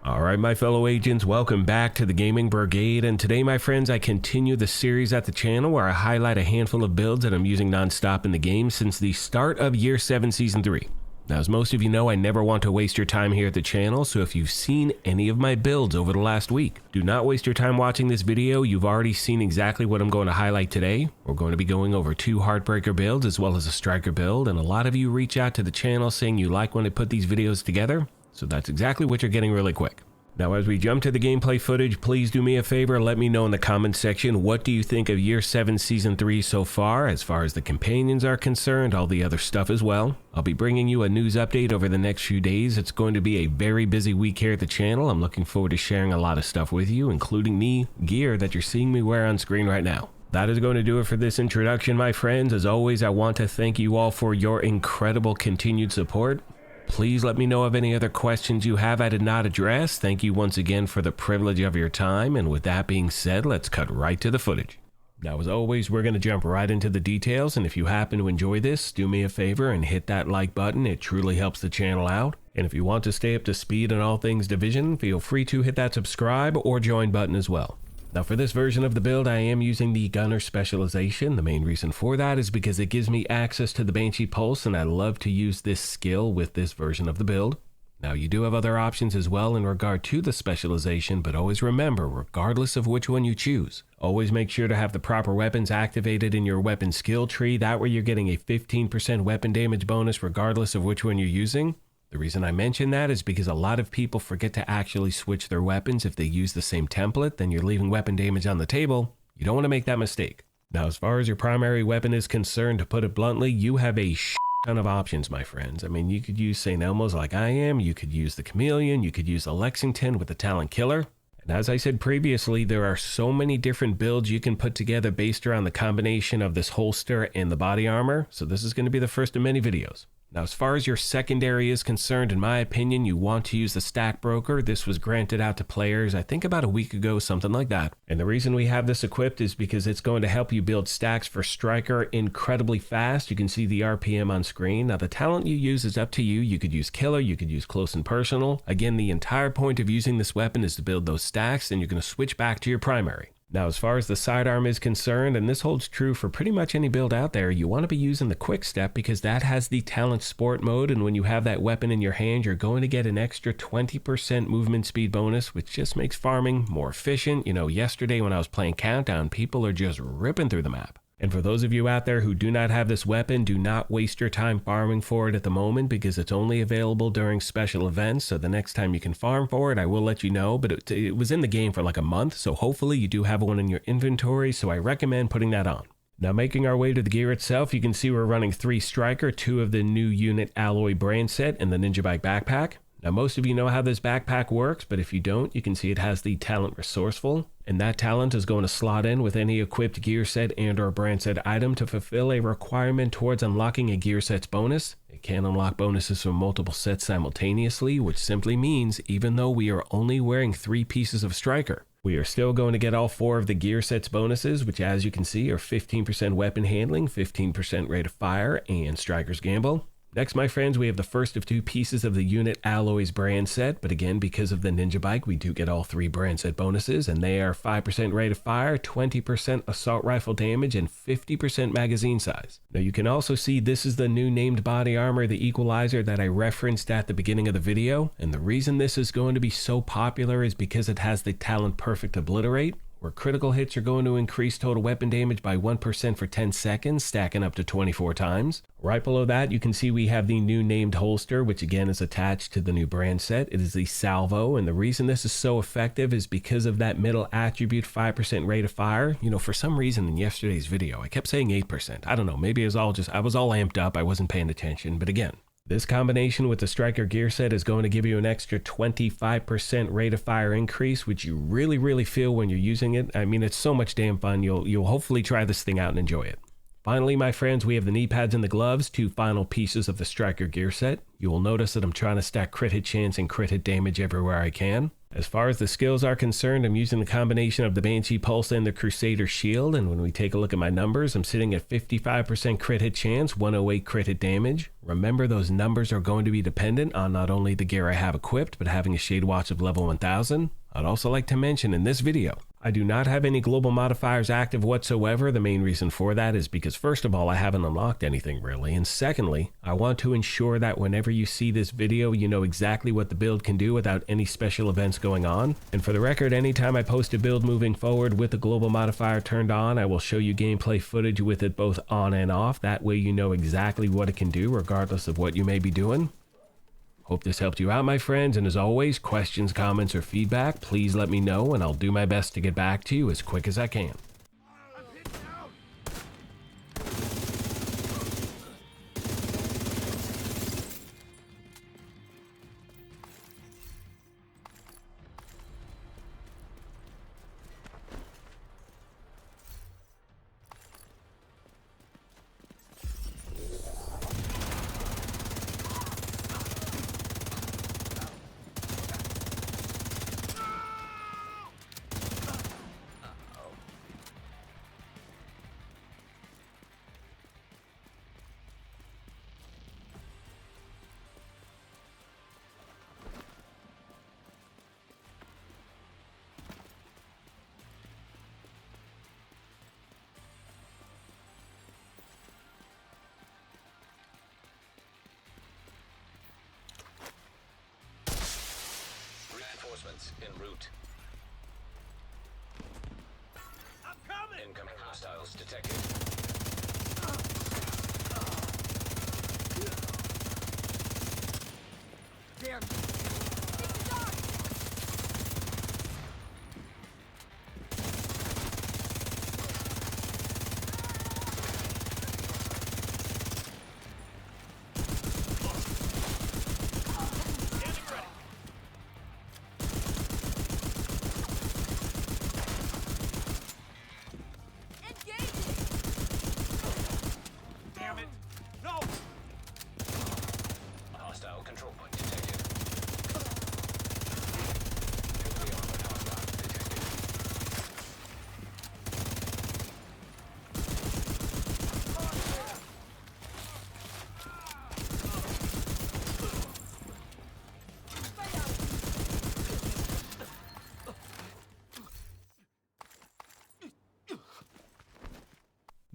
Alright my fellow agents, welcome back to the Gaming Brigade, and today my friends I continue the series at the channel where I highlight a handful of builds that I'm using non-stop in the game since the start of Year 7 Season 3. Now as most of you know, I never want to waste your time here at the channel, so if you've seen any of my builds over the last week, do not waste your time watching this video. You've already seen exactly what I'm going to highlight today. We're going to be going over 2 Heartbreaker builds as well as a Striker build, and a lot of you reach out to the channel saying you like when I put these videos together. So that's exactly what you're getting really quick. Now as we jump to the gameplay footage, please do me a favor, let me know in the comments section what do you think of Year 7 Season 3 so far as the companions are concerned, all the other stuff as well. I'll be bringing you a news update over the next few days. It's going to be a very busy week here at the channel. I'm looking forward to sharing a lot of stuff with you, including the gear that you're seeing me wear on screen right now. That is going to do it for this introduction, my friends. As always, I want to thank you all for your incredible continued support. Please let me know of any other questions you have I did not address. Thank you once again for the privilege of your time. And with that being said, let's cut right to the footage. Now, as always, we're going to jump right into the details. And if you happen to enjoy this, do me a favor and hit that like button. It truly helps the channel out. And if you want to stay up to speed on all things Division, feel free to hit that subscribe or join button as well. Now for this version of the build, I am using the Gunner specialization. The main reason for that is because it gives me access to the Banshee Pulse, and I love to use this skill with this version of the build. Now you do have other options as well in regard to the specialization, but always remember, regardless of which one you choose, always make sure to have the proper weapons activated in your weapon skill tree. That way you're getting a 15% weapon damage bonus regardless of which one you're using. The reason I mention that is because a lot of people forget to actually switch their weapons. If they use the same template, then you're leaving weapon damage on the table. You don't want to make that mistake. Now, as far as your primary weapon is concerned, to put it bluntly, you have a ton of options, my friends. I mean, you could use St. Elmo's like I am. You could use the Chameleon. You could use the Lexington with the Talent Killer. And as I said previously, there are so many different builds you can put together based around the combination of this holster and the body armor. So this is going to be the first of many videos. Now, as far as your secondary is concerned, in my opinion, you want to use the Stack Broker. This was granted out to players, I think about a week ago, something like that. And the reason we have this equipped is because it's going to help you build stacks for Striker incredibly fast. You can see the RPM on screen. Now, the talent you use is up to you. You could use Killer, you could use Close and Personal. Again, the entire point of using this weapon is to build those stacks, and you're going to switch back to your primary. Now, as far as the sidearm is concerned, and this holds true for pretty much any build out there, you want to be using the Quick Step because that has the Talent Sport mode, and when you have that weapon in your hand, you're going to get an extra 20% movement speed bonus, which just makes farming more efficient. You know, yesterday when I was playing Countdown, people are just ripping through the map. And for those of you out there who do not have this weapon, do not waste your time farming for it at the moment because it's only available during special events. So the next time you can farm for it, I will let you know, but it was in the game for like a month. So hopefully you do have one in your inventory. So I recommend putting that on. Now making our way to the gear itself, you can see we're running 3 Striker, 2 of the new unit alloy brand set, and the Ninja Bike backpack. Now most of you know how this backpack works, but if you don't, you can see it has the Talent Resourceful, and that talent is going to slot in with any equipped gear set and or brand set item to fulfill a requirement towards unlocking a gear set's bonus. It can unlock bonuses from multiple sets simultaneously, which simply means even though we are only wearing 3 pieces of Striker, we are still going to get all 4 of the gear set's bonuses, which as you can see are 15% weapon handling, 15% rate of fire, and Striker's Gamble. Next, my friends, we have the first of 2 pieces of the Unit Alloys brand set, but again, because of the Ninja Bike, we do get all 3 brand set bonuses, and they are 5% rate of fire, 20% assault rifle damage, and 50% magazine size. Now, you can also see this is the new named body armor, the Equalizer, that I referenced at the beginning of the video, and the reason this is going to be so popular is because it has the Talent Perfect Obliterate, where critical hits are going to increase total weapon damage by 1% for 10 seconds, stacking up to 24 times. Right below that, you can see we have the new named holster, which again is attached to the new brand set. It is the Salvo, and the reason this is so effective is because of that middle attribute 5% rate of fire. You know, for some reason in yesterday's video, I kept saying 8%. I don't know, maybe I was all amped up, I wasn't paying attention, but again, this combination with the Striker gear set is going to give you an extra 25% rate of fire increase, which you really feel when you're using it. I mean, it's so much damn fun. You'll hopefully try this thing out and enjoy it. Finally, my friends, we have the knee pads and the gloves, 2 final pieces of the Striker gear set. You will notice that I'm trying to stack crit hit chance and crit hit damage everywhere I can. As far as the skills are concerned, I'm using the combination of the Banshee Pulse and the Crusader Shield, and when we take a look at my numbers, I'm sitting at 55% crit hit chance, 108 crit hit damage. Remember, those numbers are going to be dependent on not only the gear I have equipped, but having a Shade Watch of level 1000. I'd also like to mention in this video, I do not have any global modifiers active whatsoever. The main reason for that is because first of all, I haven't unlocked anything really, and secondly, I want to ensure that whenever you see this video, you know exactly what the build can do without any special events going on. And for the record, anytime I post a build moving forward with the global modifier turned on, I will show you gameplay footage with it both on and off. That way you know exactly what it can do regardless of what you may be doing. Hope this helped you out, my friends, and as always, questions, comments, or feedback, please let me know, and I'll do my best to get back to you as quick as I can. Reinforcements en route. I'm coming! Incoming hostiles detected. Damn!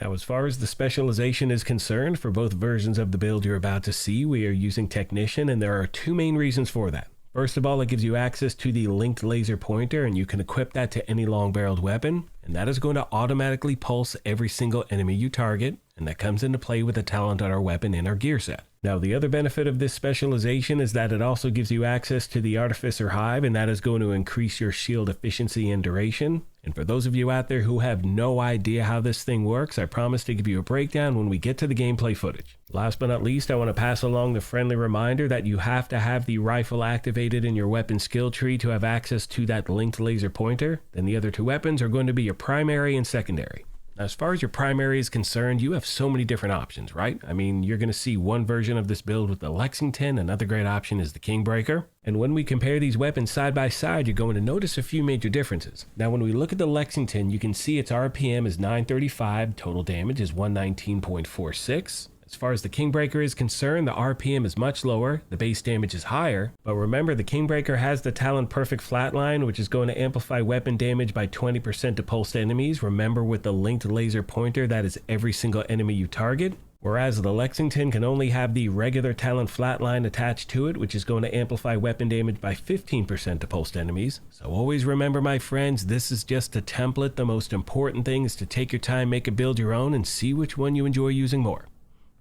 Now, as far as the specialization is concerned, for both versions of the build you're about to see, we are using Technician, and there are two main reasons for that. First of all, it gives you access to the linked laser pointer, and you can equip that to any long-barreled weapon, and that is going to automatically pulse every single enemy you target, and that comes into play with the talent on our weapon in our gear set. Now, the other benefit of this specialization is that it also gives you access to the Artificer Hive, and that is going to increase your shield efficiency and duration. And for those of you out there who have no idea how this thing works, I promise to give you a breakdown when we get to the gameplay footage. Last but not least, I want to pass along the friendly reminder that you have to have the rifle activated in your weapon skill tree to have access to that linked laser pointer. Then the other two weapons are going to be your primary and secondary. Now, as far as your primary is concerned, you have so many different options, right? I mean, you're going to see one version of this build with the Lexington. Another great option is the Kingbreaker. And when we compare these weapons side by side, you're going to notice a few major differences. Now, when we look at the Lexington, you can see its RPM is 935, total damage is 119.46. As far as the Kingbreaker is concerned, the RPM is much lower, the base damage is higher, but remember the Kingbreaker has the Talon Perfect Flatline, which is going to amplify weapon damage by 20% to pulsed enemies. Remember, with the linked laser pointer, that is every single enemy you target. Whereas the Lexington can only have the regular Talon Flatline attached to it, which is going to amplify weapon damage by 15% to pulsed enemies. So always remember, my friends, this is just a template. The most important thing is to take your time, make a build your own, and see which one you enjoy using more.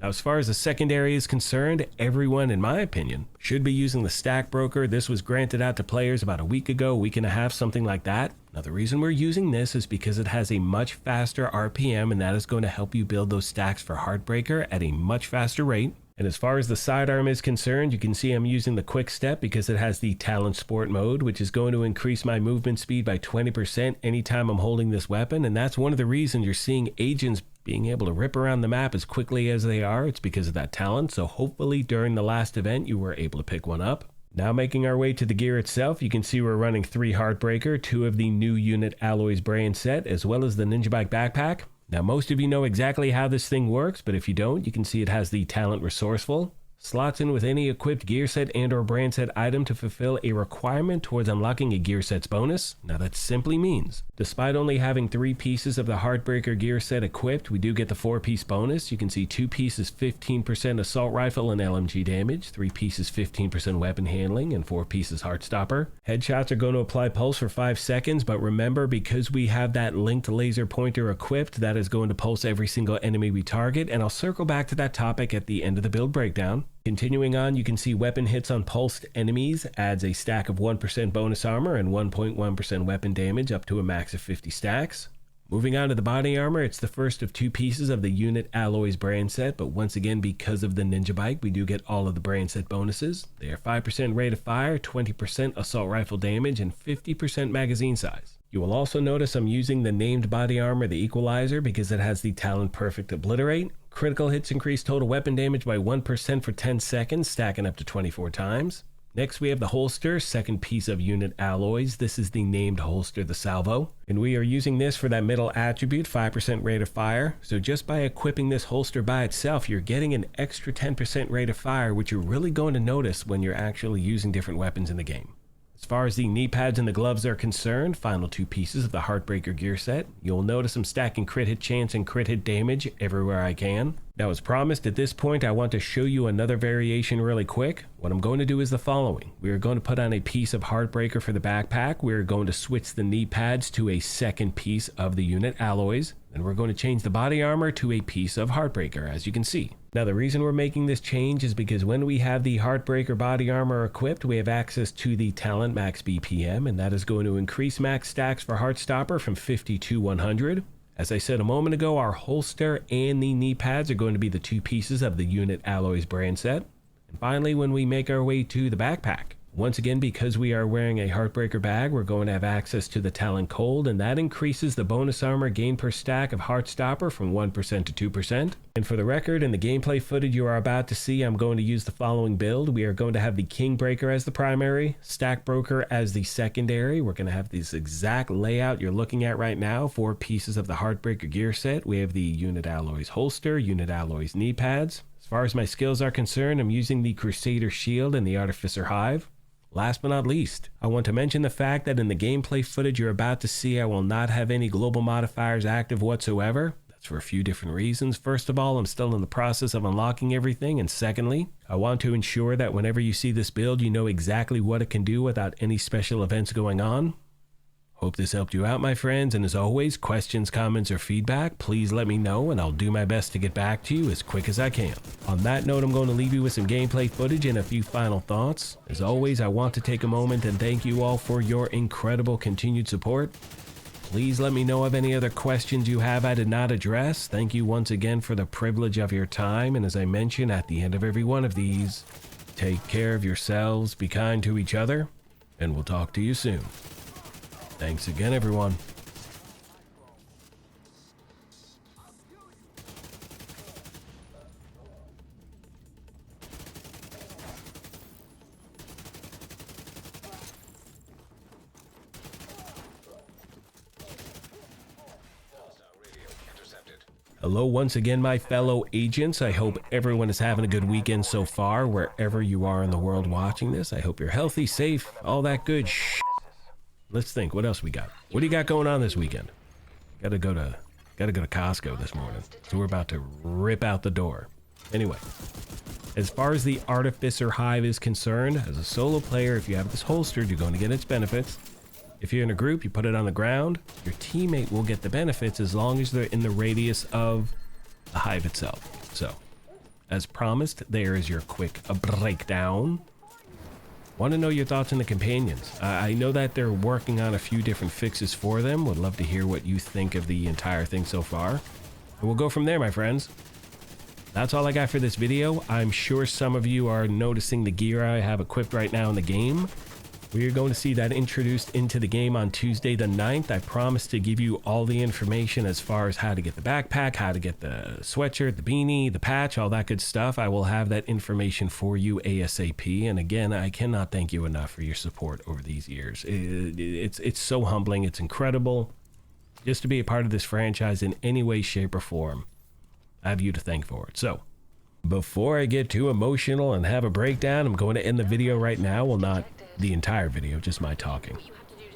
Now, as far as the secondary is concerned, everyone, in my opinion, should be using the Stack Broker. This was granted out to players about a week ago, week and a half, something like that. Now, the reason we're using this is because it has a much faster RPM, and that is going to help you build those stacks for Heartbreaker at a much faster rate. And as far as the sidearm is concerned, you can see I'm using the Quick Step because it has the Talon Sport mode, which is going to increase my movement speed by 20% anytime I'm holding this weapon. And that's one of the reasons you're seeing agents being able to rip around the map as quickly as they are. It's because of that talent. So hopefully during the last event, you were able to pick one up. Now making our way to the gear itself, you can see we're running 3 Heartbreaker, 2 of the new unit alloys brand set, as well as the Ninja Bike backpack. Now most of you know exactly how this thing works, but if you don't, you can see it has the talent Resourceful. Slots in with any equipped gear set and or brand set item to fulfill a requirement towards unlocking a gear set's bonus. Now that simply means, despite only having 3 pieces of the Heartbreaker gear set equipped, we do get the 4-piece bonus. You can see 2 pieces 15% assault rifle and LMG damage, 3 pieces 15% weapon handling, and 4 pieces Heartstopper. Headshots are going to apply pulse for 5 seconds, but remember, because we have that linked laser pointer equipped, that is going to pulse every single enemy we target, and I'll circle back to that topic at the end of the build breakdown. Continuing on, you can see weapon hits on pulsed enemies adds a stack of 1% bonus armor and 1.1% weapon damage up to a max of 50 stacks. Moving on to the body armor, it's the first of 2 pieces of the unit alloys brand set, but once again, because of the Ninja Bike, we do get all of the brand set bonuses. They are 5% rate of fire, 20% assault rifle damage, and 50% magazine size. You will also notice I'm using the named body armor, the Equalizer, because it has the talent Perfect Obliterate. Critical hits increase total weapon damage by 1% for 10 seconds, stacking up to 24 times. Next, we have the holster, second piece of unit alloys. This is the named holster, the Salvo. And we are using this for that middle attribute, 5% rate of fire. So just by equipping this holster by itself, you're getting an extra 10% rate of fire, which you're really going to notice when you're actually using different weapons in the game. As far as the knee pads and the gloves are concerned, final 2 pieces of the Heartbreaker gear set. You'll notice I'm stacking crit hit chance and crit hit damage everywhere I can. Now, as promised, at this point I want to show you another variation really quick. What I'm going to do is the following. We are going to put on a piece of Heartbreaker for the backpack. We're going to switch the knee pads to a second piece of the unit alloys. And we're going to change the body armor to a piece of Heartbreaker, as you can see. Now, the reason we're making this change is because when we have the Heartbreaker body armor equipped, we have access to the talent max BPM, and that is going to increase max stacks for Heartstopper from 50 to 100. As I said a moment ago, our holster and the knee pads are going to be the 2 pieces of the unit alloys brand set. And finally, when we make our way to the backpack, once again, because we are wearing a Heartbreaker bag, we're going to have access to the Talent Cold, and that increases the bonus armor gain per stack of Heartstopper from 1% to 2%. And for the record, in the gameplay footage you are about to see, I'm going to use the following build. We are going to have the Kingbreaker as the primary, Stackbroker as the secondary. We're going to have this exact layout you're looking at right now, 4 pieces of the Heartbreaker gear set. We have the Unit Alloys holster, Unit Alloys knee pads. As far as my skills are concerned, I'm using the Crusader Shield and the Artificer Hive. Last but not least, I want to mention the fact that in the gameplay footage you're about to see, I will not have any global modifiers active whatsoever. That's for a few different reasons. First of all, I'm still in the process of unlocking everything, and secondly, I want to ensure that whenever you see this build, you know exactly what it can do without any special events going on. Hope this helped you out, my friends, and as always, questions, comments, or feedback, please let me know, and I'll do my best to get back to you as quick as I can. On that note, I'm going to leave you with some gameplay footage and a few final thoughts. As always, I want to take a moment and thank you all for your incredible continued support. Please let me know of any other questions you have I did not address. Thank you once again for the privilege of your time, and as I mention at the end of every one of these, take care of yourselves, be kind to each other, and we'll talk to you soon. Thanks again, everyone. Hello once again, my fellow agents. I hope everyone is having a good weekend so far, wherever you are in the world watching this. I hope you're healthy, safe, all that good shit. Let's think, what else we got? What do you got going on this weekend? Gotta go to Costco this morning, so we're about to rip out the door. Anyway, as far as the Artificer Hive is concerned, as a solo player, if you have this holstered, you're going to get its benefits. If you're in a group, you put it on the ground, your teammate will get the benefits as long as they're in the radius of the hive itself. So, as promised, there is your quick breakdown. Want to know your thoughts on the companions. I know that they're working on a few different fixes for them. Would love to hear what you think of the entire thing so far. And we'll go from there, my friends. That's all I got for this video. I'm sure some of you are noticing the gear I have equipped right now in the game. We are going to see that introduced into the game on Tuesday the 9th. I promise to give you all the information as far as how to get the backpack, how to get the sweatshirt, the beanie, the patch, all that good stuff. I will have that information for you ASAP. And again, I cannot thank you enough for your support over these years. It's so humbling. It's incredible. Just to be a part of this franchise in any way, shape, or form, I have you to thank for it. So, before I get too emotional and have a breakdown, I'm going to end the video right now. Well, not the entire video, just my talking.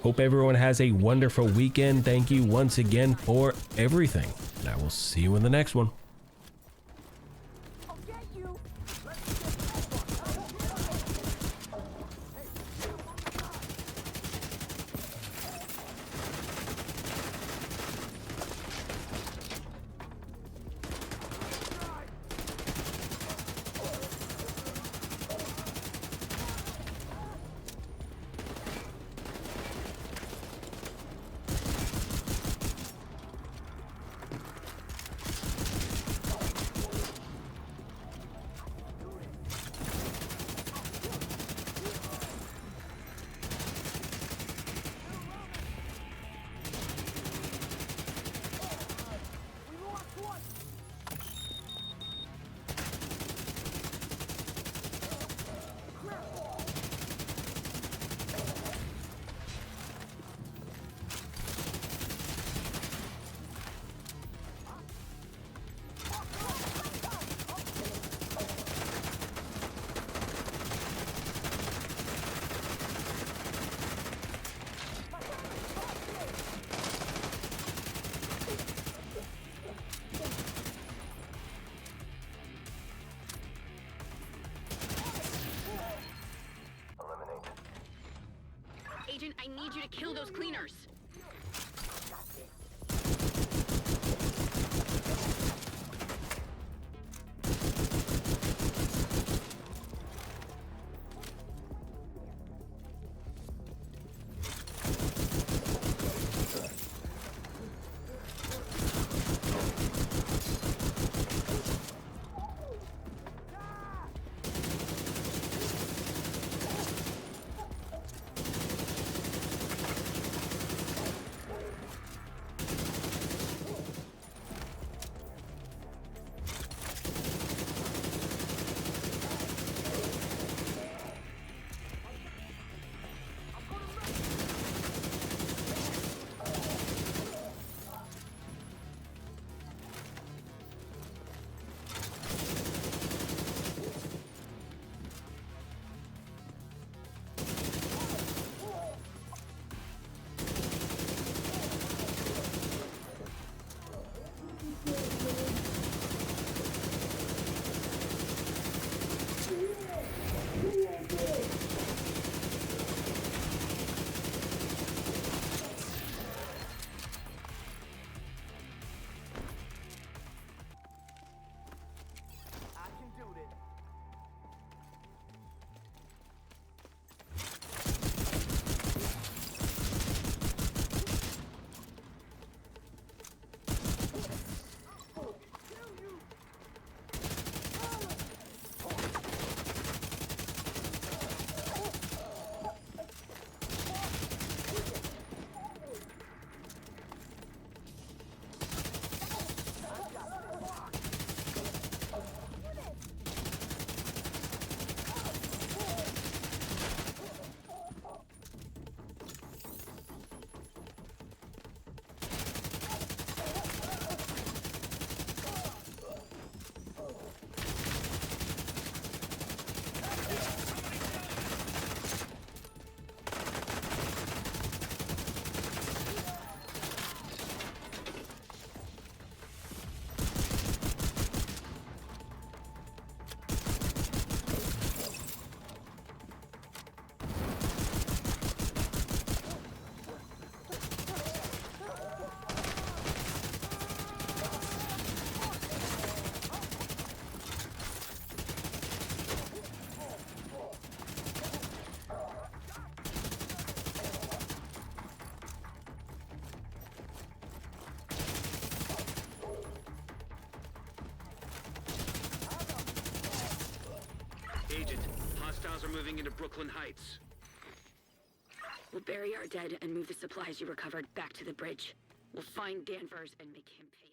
Hope everyone has a wonderful weekend. Thank you once again for everything. And I will see you in the next one. Agent, I need you to kill those cleaners. Agent, hostiles are moving into Brooklyn Heights. We'll bury our dead and move the supplies you recovered back to the bridge. We'll find Danvers and make him pay